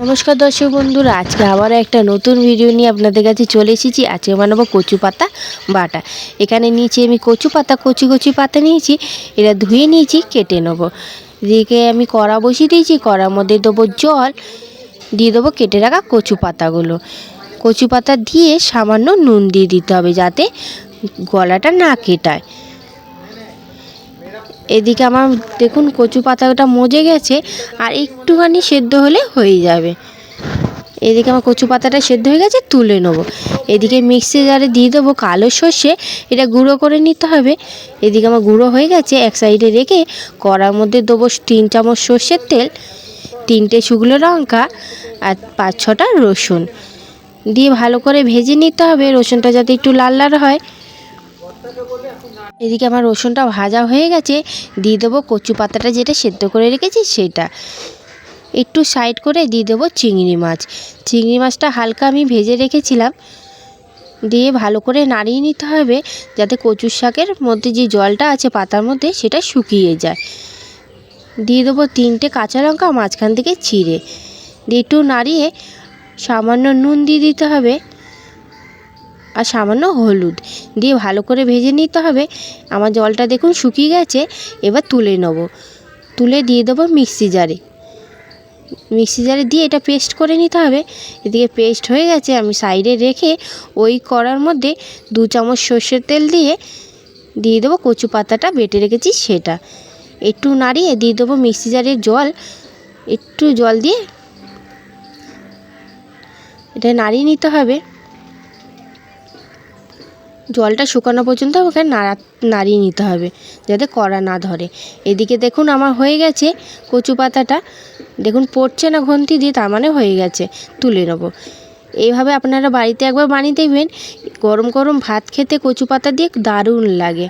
নমস্কার দর্শক বন্ধুরা, আজকে আবার একটা নতুন ভিডিও নিয়ে আপনাদের কাছে চলে এসেছি। আজকে বানাবো কচু পাতা বাটা। এখানে নিচে আমি কচু পাতা কচি পাতা নিয়েছি, এটা ধুয়ে নিয়েছি, কেটে নেবো। এদিকে আমি কড়া বসিয়ে দিয়েছি, কড়ার মধ্যে দেবো জল, দিয়ে দেবো কেটে রাখা কচু পাতাগুলো। কচু পাতা দিয়ে সামান্য নুন দিয়ে দিতে হবে যাতে গলাটা না কেটায়। এদিকে আমার দেখুন কচু পাতাটা মজে গেছে, আর একটুখানি সেদ্ধ হলে হয়ে যাবে। এদিকে আমার কচু পাতাটা সেদ্ধ হয়ে গেছে, তুলে নেব। এদিকে মিক্সি জারে দিয়ে দেবো কালো সর্ষে, এটা গুঁড়ো করে নিতে হবে। এদিকে আমার গুঁড়ো হয়ে গেছে, এক সাইডে রেখে কড়ার মধ্যে দেবো 3 চামচ সর্ষের তেল, 3টে শুকনো লঙ্কা আর 5-6টা রসুন দিয়ে ভালো করে ভেজে নিতে হবে, রসুনটা যাতে একটু লাল লাল হয়। এদিকে আমার রসুনটা ভাজা হয়ে গেছে, দিয়ে দেবো কচু পাতাটা যেটা সেদ্ধ করে রেখেছি সেটা। একটু সাইড করে দিয়ে দেবো চিংড়ি মাছ। চিংড়ি মাছটা হালকা আমি ভেজে রেখেছিলাম, দিয়ে ভালো করে নাড়িয়ে নিতে হবে যাতে কচুর শাকের মধ্যে যে জলটা আছে পাতার মধ্যে সেটা শুকিয়ে যায়। দিয়ে দেবো 3টে কাঁচা লঙ্কা মাঝখান থেকে চিড়ে, দিয়ে একটু নাড়িয়ে সামান্য নুন দিয়ে দিতে হবে আর সামান্য হলুদ দিয়ে ভালো করে ভেজে নিতে হবে। আমার জলটা দেখুন শুকিয়ে গেছে, এবার তুলে নেব। তুলে দিয়ে দেবো মিক্সি জারে দিয়ে এটা পেস্ট করে নিতে হবে। এদিকে পেস্ট হয়ে গেছে, আমি সাইডে রেখে ওই কড়ার মধ্যে 2 চামচ সর্ষের তেল দিয়ে দেবো কচু পাতাটা বেটে রেখেছি সেটা। একটু নাড়িয়ে দিয়ে দেবো মিক্সি জারের জল, একটু জল দিয়ে এটা নাড়িয়ে নিতে হবে। জলটা শুকানো পর্যন্ত ওকে নাড়িয়ে নিতে হবে যাতে কড়া না ধরে। এদিকে দেখুন আমার হয়ে গেছে কচু পাতাটা, দেখুন পড়ছে না ঘন্টি দিয়ে, তার মানে হয়ে গেছে। তুলে নেব। এইভাবে আপনারা বাড়িতে একবার বানিয়ে দেখবেন, গরম গরম ভাত খেতে কচু পাতা দিয়ে দারুণ লাগে।